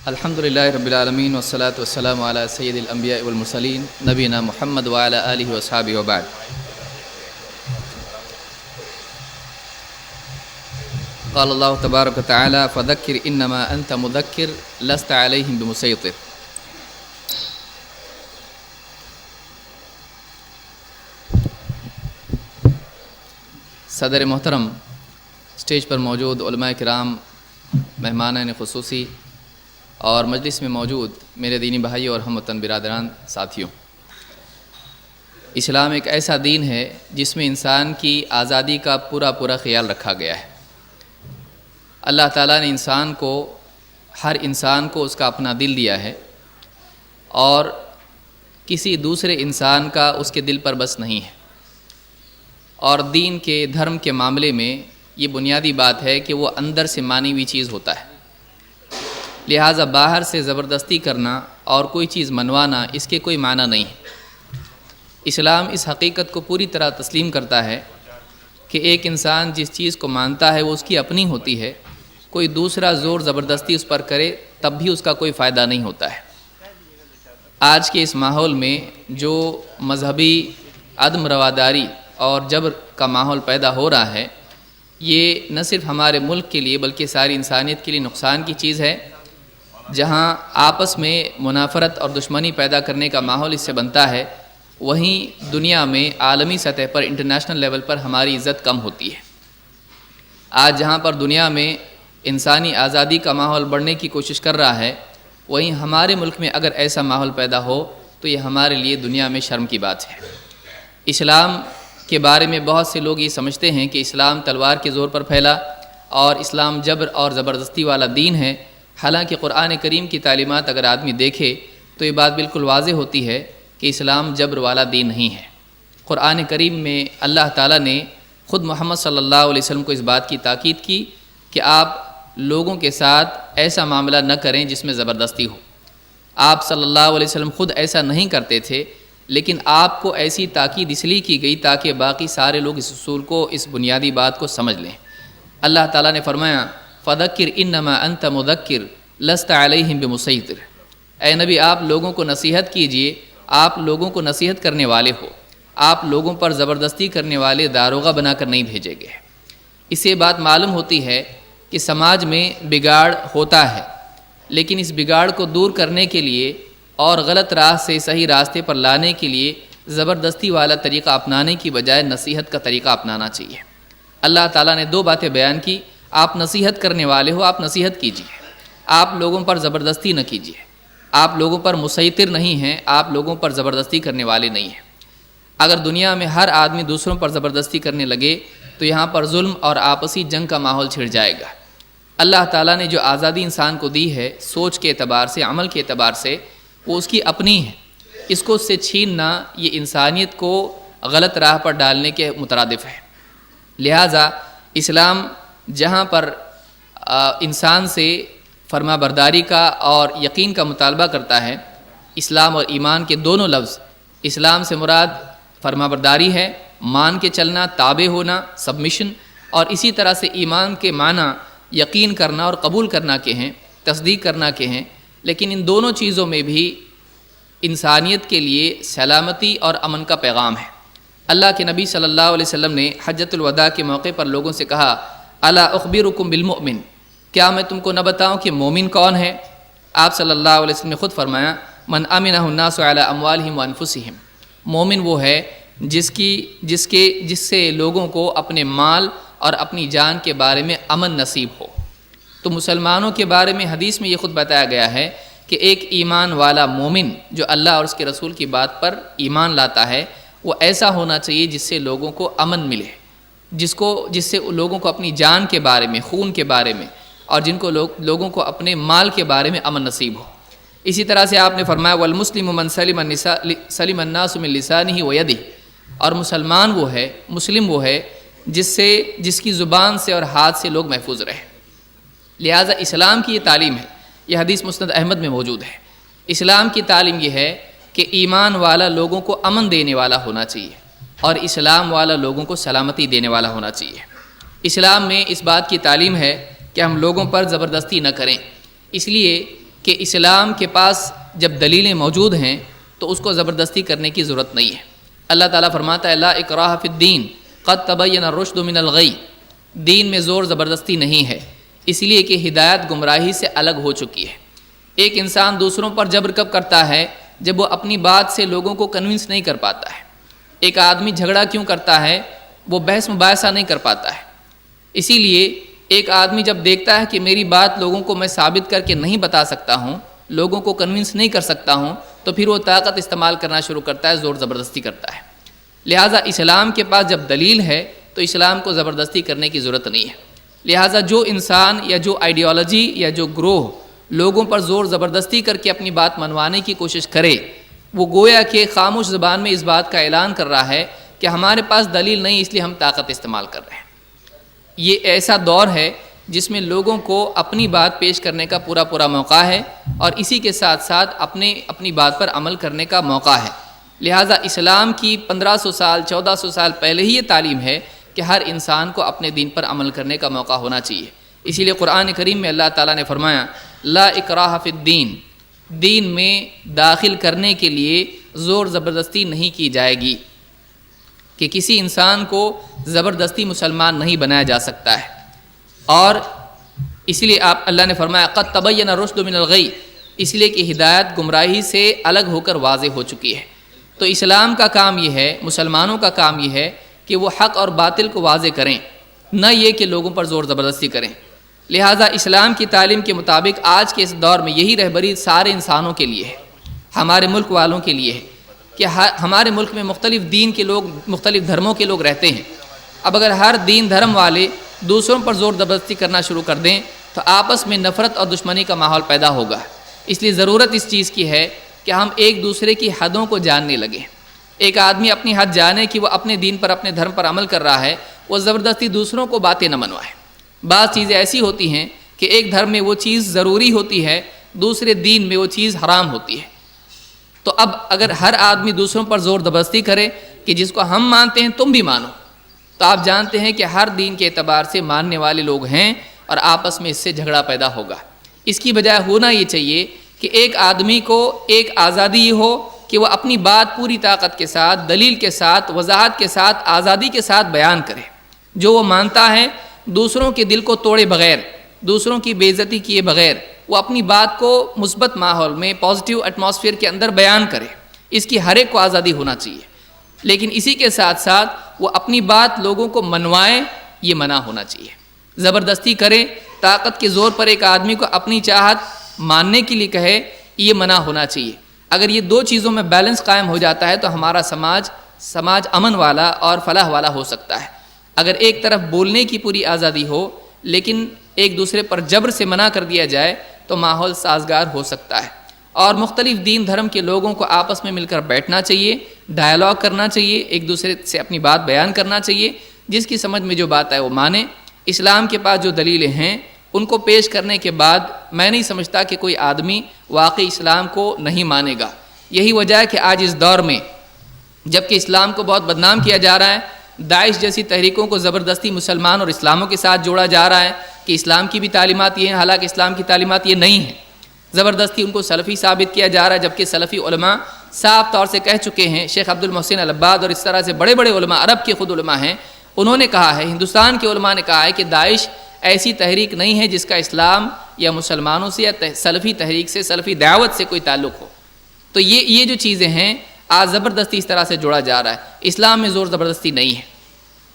الحمد للہ رب العالمین والصلاة والسلام علی سید الانبیاء والمرسلین نبینا محمد وعلی آلہ وصحبہ وبعد۔ قال اللہ تبارک وتعالی فذکر انما انت مذکر لست علیہم بمسیطر۔ صدر محترم، اسٹیج پر موجود علماء کرام، مہمانان خصوصی اور مجلس میں موجود میرے دینی بھائی اور ہم وطن برادران ساتھیوں، اسلام ایک ایسا دین ہے جس میں انسان کی آزادی کا پورا خیال رکھا گیا ہے۔ اللہ تعالیٰ نے ہر انسان کو اس کا اپنا دل دیا ہے، اور کسی دوسرے انسان کا اس کے دل پر بس نہیں ہے۔ اور دین کے دھرم کے معاملے میں یہ بنیادی بات ہے کہ وہ اندر سے مانی ہوئی چیز ہوتا ہے، لہٰذا باہر سے زبردستی کرنا اور کوئی چیز منوانا اس کے کوئی معنی نہیں ہے۔ اسلام اس حقیقت کو پوری طرح تسلیم کرتا ہے کہ ایک انسان جس چیز کو مانتا ہے وہ اس کی اپنی ہوتی ہے، کوئی دوسرا زور زبردستی اس پر کرے تب بھی اس کا کوئی فائدہ نہیں ہوتا ہے۔ آج کے اس ماحول میں جو مذہبی عدم رواداری اور جبر کا ماحول پیدا ہو رہا ہے، یہ نہ صرف ہمارے ملک کے لیے بلکہ ساری انسانیت کے لیے نقصان کی چیز ہے۔ جہاں آپس میں منافرت اور دشمنی پیدا کرنے کا ماحول اس سے بنتا ہے، وہیں دنیا میں عالمی سطح پر انٹرنیشنل لیول پر ہماری عزت کم ہوتی ہے۔ آج جہاں پر دنیا میں انسانی آزادی کا ماحول بڑھنے کی کوشش کر رہا ہے، وہیں ہمارے ملک میں اگر ایسا ماحول پیدا ہو تو یہ ہمارے لیے دنیا میں شرم کی بات ہے۔ اسلام کے بارے میں بہت سے لوگ یہ سمجھتے ہیں کہ اسلام تلوار کے زور پر پھیلا اور اسلام جبر اور زبردستی والا دین ہے، حالانکہ قرآن کریم کی تعلیمات اگر آدمی دیکھے تو یہ بات بالکل واضح ہوتی ہے کہ اسلام جبر والا دین نہیں ہے۔ قرآن کریم میں اللہ تعالیٰ نے خود محمد صلی اللہ علیہ وسلم کو اس بات کی تاکید کی کہ آپ لوگوں کے ساتھ ایسا معاملہ نہ کریں جس میں زبردستی ہو۔ آپ صلی اللہ علیہ وسلم خود ایسا نہیں کرتے تھے، لیکن آپ کو ایسی تاکید اس لیے کی گئی تاکہ باقی سارے لوگ اس اصول کو، اس بنیادی بات کو سمجھ لیں۔ اللہ تعالیٰ نے فرمایا فذکر انما انت مذکر لست علیہم بمسیطر۔ اے نبی، آپ لوگوں کو نصیحت کیجئے، آپ لوگوں کو نصیحت کرنے والے ہو، آپ لوگوں پر زبردستی کرنے والے داروغہ بنا کر نہیں بھیجے گئے۔ اس سے بات معلوم ہوتی ہے کہ سماج میں بگاڑ ہوتا ہے، لیکن اس بگاڑ کو دور کرنے کے لیے اور غلط راہ سے صحیح راستے پر لانے کے لیے زبردستی والا طریقہ اپنانے کی بجائے نصیحت کا طریقہ اپنانا چاہیے۔ اللہ تعالیٰ نے دو باتیں بیان کی، آپ نصیحت کرنے والے ہو، آپ نصیحت کیجیے، آپ لوگوں پر زبردستی نہ کیجیے، آپ لوگوں پر مسیطر نہیں ہیں، آپ لوگوں پر زبردستی کرنے والے نہیں ہیں۔ اگر دنیا میں ہر آدمی دوسروں پر زبردستی کرنے لگے تو یہاں پر ظلم اور آپسی جنگ کا ماحول چھڑ جائے گا۔ اللہ تعالیٰ نے جو آزادی انسان کو دی ہے، سوچ کے اعتبار سے، عمل کے اعتبار سے، وہ اس کی اپنی ہے۔ اس کو اس سے چھیننا یہ انسانیت کو غلط راہ پر ڈالنے کے مترادف ہے۔ لہٰذا اسلام جہاں پر انسان سے فرما برداری کا اور یقین کا مطالبہ کرتا ہے، اسلام اور ایمان کے دونوں لفظ، اسلام سے مراد فرما برداری ہے، مان کے چلنا، تابع ہونا، سبمیشن، اور اسی طرح سے ایمان کے معنی یقین کرنا اور قبول کرنا کے ہیں، تصدیق کرنا کے ہیں۔ لیکن ان دونوں چیزوں میں بھی انسانیت کے لیے سلامتی اور امن کا پیغام ہے۔ اللہ کے نبی صلی اللہ علیہ وسلم نے حجۃ الوداع کے موقع پر لوگوں سے کہا الا اخبرکم بالمؤمن، کیا میں تم کو نہ بتاؤں کہ مومن کون ہے؟ آپ صلی اللہ علیہ وسلم نے خود فرمایا من امنہ الناس علی اموالہم وانفسہم، مومن وہ ہے جس سے لوگوں کو اپنے مال اور اپنی جان کے بارے میں امن نصیب ہو۔ تو مسلمانوں کے بارے میں حدیث میں یہ خود بتایا گیا ہے کہ ایک ایمان والا مومن جو اللہ اور اس کے رسول کی بات پر ایمان لاتا ہے، وہ ایسا ہونا چاہیے جس سے لوگوں کو امن ملے، جس سے لوگوں کو اپنی جان کے بارے میں، خون کے بارے میں، اور جن کو لوگوں کو اپنے مال کے بارے میں امن نصیب ہو۔ اسی طرح سے آپ نے فرمایا والمسلم من سلم الناس من لسانہ ویدہ، اور مسلم وہ ہے جس کی زبان سے اور ہاتھ سے لوگ محفوظ رہیں۔ لہٰذا اسلام کی یہ تعلیم ہے، یہ حدیث مسند احمد میں موجود ہے۔ اسلام کی تعلیم یہ ہے کہ ایمان والا لوگوں کو امن دینے والا ہونا چاہیے، اور اسلام والا لوگوں کو سلامتی دینے والا ہونا چاہیے۔ اسلام میں اس بات کی تعلیم ہے کہ ہم لوگوں پر زبردستی نہ کریں، اس لیے کہ کہ اسلام کے پاس جب دلیلیں موجود ہیں تو اس کو زبردستی کرنے کی ضرورت نہیں ہے۔ اللہ تعالیٰ فرماتا ہے لا اکراہ فی الدین قد تبین الرشد من الغی، دین میں زور زبردستی نہیں ہے، اس لیے کہ ہدایت گمراہی سے الگ ہو چکی ہے۔ ایک انسان دوسروں پر جبر کب کرتا ہے؟ جب وہ اپنی بات سے لوگوں کو کنونس نہیں کر پاتا ہے۔ ایک آدمی جھگڑا کیوں کرتا ہے؟ وہ بحث مباحثہ نہیں کر پاتا ہے۔ اسی لیے ایک آدمی جب دیکھتا ہے کہ میری بات لوگوں کو میں ثابت کر کے نہیں بتا سکتا ہوں، لوگوں کو کنونس نہیں کر سکتا ہوں، تو پھر وہ طاقت استعمال کرنا شروع کرتا ہے، زور زبردستی کرتا ہے۔ لہٰذا اسلام کے پاس جب دلیل ہے تو اسلام کو زبردستی کرنے کی ضرورت نہیں ہے۔ لہٰذا جو انسان یا جو آئیڈیالوجی یا جو گروہ لوگوں پر زور زبردستی کر کے اپنی بات منوانے کی کوشش کرے، وہ گویا کہ خاموش زبان میں اس بات کا اعلان کر رہا ہے کہ ہمارے پاس دلیل نہیں، اس لیے ہم طاقت استعمال کر رہے ہیں۔ یہ ایسا دور ہے جس میں لوگوں کو اپنی بات پیش کرنے کا پورا موقع ہے، اور اسی کے ساتھ ساتھ اپنی بات پر عمل کرنے کا موقع ہے۔ لہٰذا اسلام کی 1500 سال 1400 سال پہلے ہی یہ تعلیم ہے کہ ہر انسان کو اپنے دین پر عمل کرنے کا موقع ہونا چاہیے۔ اسی لیے قرآن کریم میں اللہ تعالیٰ نے فرمایا لا اکراہ فی الدین، دین میں داخل کرنے کے لیے زور زبردستی نہیں کی جائے گی، کہ کسی انسان کو زبردستی مسلمان نہیں بنایا جا سکتا ہے۔ اور اس لیے اللہ نے فرمایا قد تبین الرشد من الغی، اس لیے کہ ہدایت گمراہی سے الگ ہو کر واضح ہو چکی ہے۔ تو اسلام کا کام یہ ہے، مسلمانوں کا کام یہ ہے کہ وہ حق اور باطل کو واضح کریں، نہ یہ کہ لوگوں پر زور زبردستی کریں۔ لہٰذا اسلام کی تعلیم کے مطابق آج کے اس دور میں یہی رہبری سارے انسانوں کے لیے ہے، ہمارے ملک والوں کے لیے ہے کہ ہمارے ملک میں مختلف دین کے لوگ، مختلف دھرموں کے لوگ رہتے ہیں۔ اب اگر ہر دین دھرم والے دوسروں پر زور زبردستی کرنا شروع کر دیں تو آپس میں نفرت اور دشمنی کا ماحول پیدا ہوگا۔ اس لیے ضرورت اس چیز کی ہے کہ ہم ایک دوسرے کی حدوں کو جاننے لگیں۔ ایک آدمی اپنی حد جانے کہ وہ اپنے دین پر، اپنے دھرم پر عمل کر رہا ہے، وہ زبردستی دوسروں کو باتیں نہ منوائے۔ بعض چیزیں ایسی ہوتی ہیں کہ ایک دھرم میں وہ چیز ضروری ہوتی ہے، دوسرے دین میں وہ چیز حرام ہوتی ہے۔ تو اب اگر ہر آدمی دوسروں پر زور زبردستی کرے کہ جس کو ہم مانتے ہیں تم بھی مانو، تو آپ جانتے ہیں کہ ہر دین کے اعتبار سے ماننے والے لوگ ہیں اور آپس میں اس سے جھگڑا پیدا ہوگا۔ اس کی بجائے ہونا یہ چاہیے کہ ایک آدمی کو ایک آزادی یہ ہو کہ وہ اپنی بات پوری طاقت کے ساتھ، دلیل کے ساتھ، وضاحت کے ساتھ، آزادی کے ساتھ بیان کرے۔ جو وہ مانتا ہے دوسروں کے دل کو توڑے بغیر، دوسروں کی بے عزتی کیے بغیر، وہ اپنی بات کو مثبت ماحول میں، پازیٹیو ایٹماسفیئر کے اندر بیان کرے۔ اس کی ہر ایک کو آزادی ہونا چاہیے، لیکن اسی کے ساتھ ساتھ وہ اپنی بات لوگوں کو منوائے، یہ منع ہونا چاہیے۔ زبردستی کرے، طاقت کے زور پر ایک آدمی کو اپنی چاہت ماننے کے لیے کہے، یہ منع ہونا چاہیے۔ اگر یہ دو چیزوں میں بیلنس قائم ہو جاتا ہے تو ہمارا سماج امن والا اور فلاح والا ہو سکتا ہے۔ اگر ایک طرف بولنے کی پوری آزادی ہو لیکن ایک دوسرے پر جبر سے منع کر دیا جائے تو ماحول سازگار ہو سکتا ہے۔ اور مختلف دین دھرم کے لوگوں کو آپس میں مل کر بیٹھنا چاہیے، ڈائیلاگ کرنا چاہیے، ایک دوسرے سے اپنی بات بیان کرنا چاہیے، جس کی سمجھ میں جو بات ہے وہ مانے۔ اسلام کے پاس جو دلیلیں ہیں ان کو پیش کرنے کے بعد میں نہیں سمجھتا کہ کوئی آدمی واقعی اسلام کو نہیں مانے گا۔ یہی وجہ ہے کہ آج اس دور میں جب کہ اسلام کو بہت بدنام کیا جا رہا ہے، داعش جیسی تحریکوں کو زبردستی مسلمان اور اسلاموں کے ساتھ جوڑا جا رہا ہے کہ اسلام کی بھی تعلیمات یہ ہیں، حالانکہ اسلام کی تعلیمات یہ نہیں ہیں۔ زبردستی ان کو سلفی ثابت کیا جا رہا ہے، جبکہ سلفی علماء صاف طور سے کہہ چکے ہیں، شیخ عبد المحسن العباد اور اس طرح سے بڑے بڑے علماء، عرب کے خود علماء ہیں، انہوں نے کہا ہے، ہندوستان کے علماء نے کہا ہے کہ داعش ایسی تحریک نہیں ہے جس کا اسلام یا مسلمانوں سے یا سلفی تحریک سے، سلفی دعوت سے کوئی تعلق ہو۔ تو یہ جو چیزیں ہیں آج زبردستی اس طرح سے جوڑا جا رہا ہے۔ اسلام میں زور زبردستی نہیں ہے،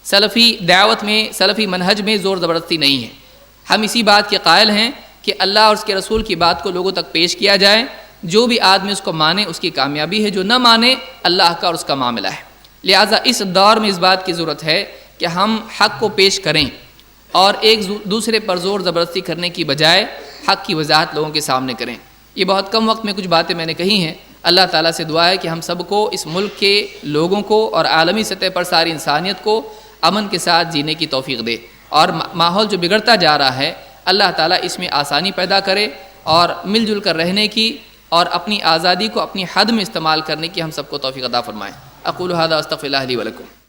سلفی دعوت میں، سلفی منہج میں زور زبردستی نہیں ہے۔ ہم اسی بات کے قائل ہیں کہ اللہ اور اس کے رسول کی بات کو لوگوں تک پیش کیا جائے، جو بھی آدمی اس کو مانے اس کی کامیابی ہے، جو نہ مانے اللہ کا اور اس کا معاملہ ہے۔ لہٰذا اس دور میں اس بات کی ضرورت ہے کہ ہم حق کو پیش کریں اور ایک دوسرے پر زور زبردستی کرنے کی بجائے حق کی وضاحت لوگوں کے سامنے کریں۔ یہ بہت کم وقت میں کچھ باتیں میں نے کہی ہیں۔ اللہ تعالیٰ سے دعا ہے کہ ہم سب کو، اس ملک کے لوگوں کو اور عالمی سطح پر ساری انسانیت کو امن کے ساتھ جینے کی توفیق دے، اور ماحول جو بگڑتا جا رہا ہے اللہ تعالیٰ اس میں آسانی پیدا کرے اور مل جل کر رہنے کی اور اپنی آزادی کو اپنی حد میں استعمال کرنے کی ہم سب کو توفیق عطا فرمائے۔ اقول ھذا واستغفر اللہ لی ولکم۔